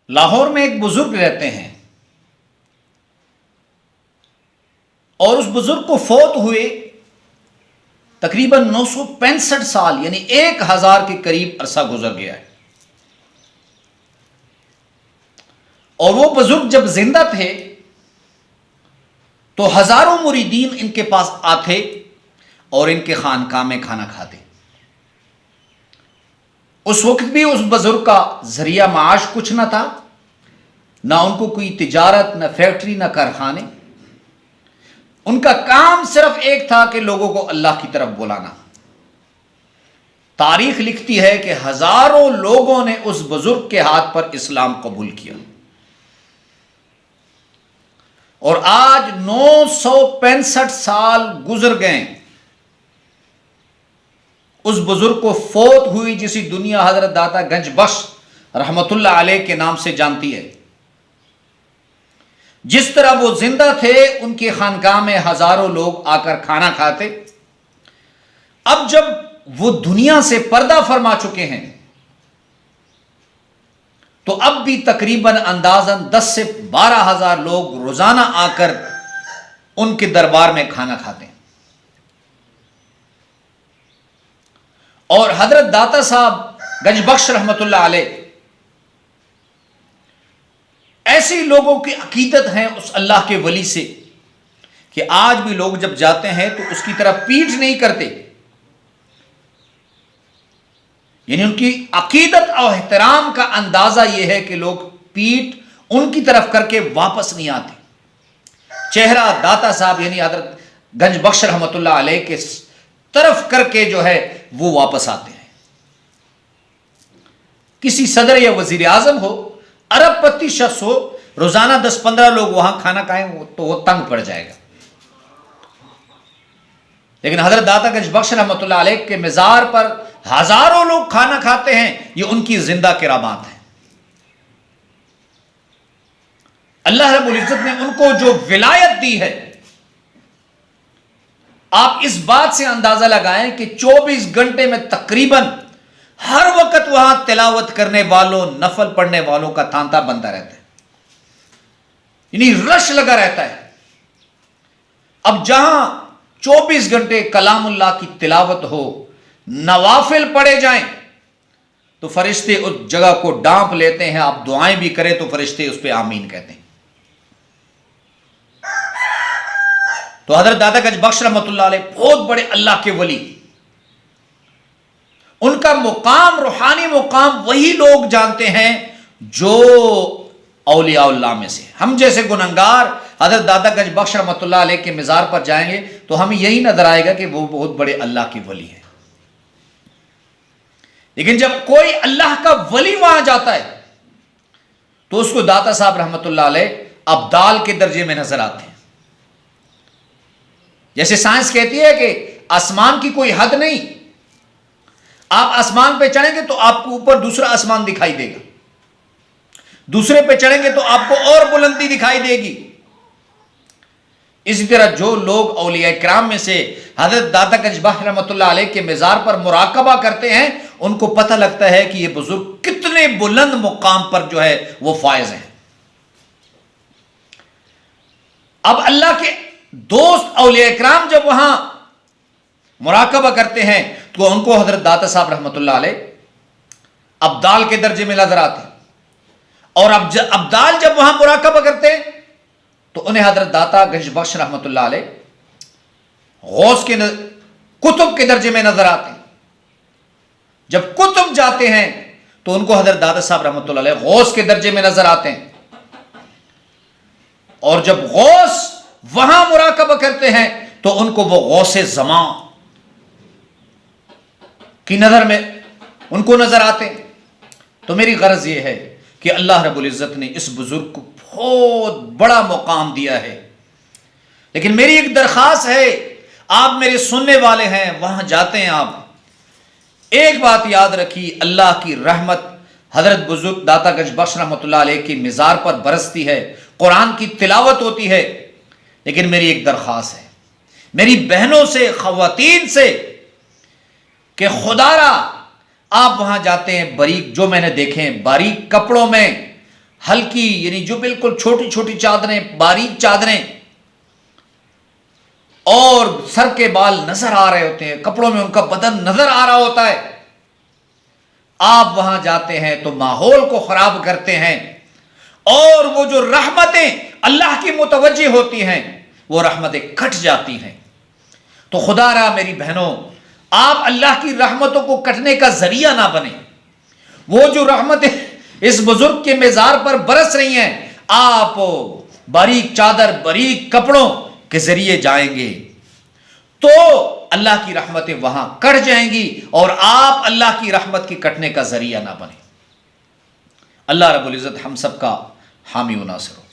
लाहौर में एक बुजुर्ग रहते हैं और उस बुजुर्ग को फौत हुए तकरीबन 965 साल यानी 1000 के करीब अरसा गुजर गया है। और वो बुजुर्ग जब जिंदा थे तो हजारों मुरीदीन इनके पास आते और इनके खानकाह में खाना खाते। उस वक्त भी उस बुजुर्ग का जरिया माश कुछ ना था, ना उनको कोई तिजारत, ना फैक्ट्री, ना कारखाने। उनका काम सिर्फ एक था कि लोगों को अल्लाह की तरफ बुलाना। तारीख लिखती है कि हजारों लोगों ने उस बुजुर्ग के हाथ पर इस्लाम कबूल किया। और आज 965 साल गुजर गए उस बुजुर्ग को फौत हुई जिसी दुनिया हजरत दाता गंज बख्श रहमतुल्लाह अलैह के नाम से जानती है। जिस तरह वो जिंदा थे उनके खानकाह में हजारों लोग आकर खाना खाते। अब जब वो दुनिया से पर्दा फरमा चुके हैं तो अब भी तकरीबन अंदाजन 10 से 12 हजार लोग रोजाना आकर उनके दरबार में खाना खाते हैं। और हजरत दाता साहब गंज बख्श रहमतुल्लाह अलैह ऐसे लोगों की अकीदत है उस अल्लाह के वली से कि आज भी लोग जब जाते हैं तो उसकी तरफ पीठ नहीं करते। यानी उनकी अकीदत और एहतराम का अंदाजा यह है कि लोग पीठ उनकी तरफ करके वापस नहीं आते। चेहरा दाता साहब यानी हजरत गंज बख्श रहमतुल्लाह अलैह के तरफ करके जो है वो वापस आते हैं। किसी सदर या वजीर आजम हो, अरबपति शख्स हो, रोजाना 10-15 लोग वहां खाना खाएं तो वो तंग पड़ जाएगा। लेकिन हजरत दाता गंज बख्श रहमतुल्लाह अलैह के मज़ार पर हजारों लोग खाना खाते हैं। ये उनकी जिंदा किरामात है। अल्लाह रब्बुल इज्जत ने उनको जो विलायत दी है, आप इस बात से अंदाजा लगाएं कि 24 घंटे में तकरीबन हर वक्त वहां तिलावत करने वालों, नफल पढ़ने वालों का तांता बनता रहता है, यानी रश लगा रहता है। अब जहां 24 घंटे कलामुल्लाह की तिलावत हो, नवाफिल पढ़े जाएं तो फरिश्ते उस जगह को डांप लेते हैं। आप दुआएं भी करें तो फरिश्ते उस पर आमीन कहते हैं। तो हजरत दाता गंज बख्श रहमतुल्लाह अलैह बहुत बड़े अल्लाह के वली, उनका मुकाम, रूहानी मुकाम वही लोग जानते हैं जो औलियाउल्लाह में से। हम जैसे गुनहगार हजरत दाता गंज बख्श रहमतुल्लाह अलैह के मज़ार पर जाएंगे तो हमें यही नजर आएगा कि वो बहुत बड़े अल्लाह के वली हैं। लेकिन जब कोई अल्लाह का वली वहां जाता है तो उसको दाता साहब रहमतुल्लाह अलैह अब्दाल के दर्जे में नजर आते हैं। जैसे साइंस कहती है कि आसमान की कोई हद नहीं, आप आसमान पे चढ़ेंगे तो आपको ऊपर दूसरा आसमान दिखाई देगा, दूसरे पे चढ़ेंगे तो आपको और बुलंदी दिखाई देगी। इसी तरह जो लोग औलिया किराम में से हजरत दाता गंज बख्श रहमतुल्लाह अलैह के मज़ार पर मुराकबा करते हैं, उनको पता लगता है कि ये बुजुर्ग कितने बुलंद मुकाम पर जो है वो फायज हैं। अब अल्लाह के दोस्त औलिया किराम जब वहां मुराकबा करते हैं तो उनको हजरत दाता साहब रहमतुल्लाह अलैह अब्दाल के दर्जे में नजर आते हैं। और अब अब्दाल जब वहां मुराकबा करते हैं तो उन्हें हजरत दाता गंज बख्श रहमतुल्लाह अलैह गौस के कुतुब के दर्जे में नजर आते हैं। जब कुतुब जाते हैं तो उनको हजरत दाता साहब रहमतुल्लाह अलैह गौस के दर्जे में नजर आते हैं। और जब गौस वहां मुराकबा करते हैं तो उनको वो गौसे ज़मा की नजर में उनको नजर आते हैं। तो मेरी गर्ज यह है कि अल्लाह रब्बुल इज्जत ने इस बुजुर्ग को बहुत बड़ा मुकाम दिया है। लेकिन मेरी एक दरखास्त है, आप मेरे सुनने वाले हैं, वहां जाते हैं आप, एक बात याद रखिए, अल्लाह की रहमत हजरत बुजुर्ग दाता गंज बख्श रहमतुल्लाह अलैह की मिज़ार पर बरसती है, कुरान की तिलावत होती है। लेकिन मेरी एक दरखास्त है मेरी बहनों से, ख़वातीन से, कि खुदारा आप वहां जाते हैं, बारीक जो मैंने देखे हैं, बारीक कपड़ों में हल्की यानी जो बिल्कुल छोटी छोटी चादरें, बारीक चादरें, और सर के बाल नजर आ रहे होते हैं, कपड़ों में उनका बदन नजर आ रहा होता है। आप वहां जाते हैं तो माहौल को खराब करते हैं, और वो जो रहमतें अल्लाह की मुतवज्जी होती हैं वो रहमतें कट जाती हैं। तो खुदारा मेरी बहनों, आप अल्लाह की रहमतों को कटने का जरिया ना बने। वो जो रहमतें इस बुजुर्ग के मेजार पर बरस रही हैं, आप बारीक चादर, बारीक कपड़ों के जरिए जाएंगे तो अल्लाह की रहमतें वहां कट जाएंगी, और आप अल्लाह की रहमत की कटने का जरिया ना बने। अल्लाह रब्बुल इज्जत हम सबका हामी व नासिर हो।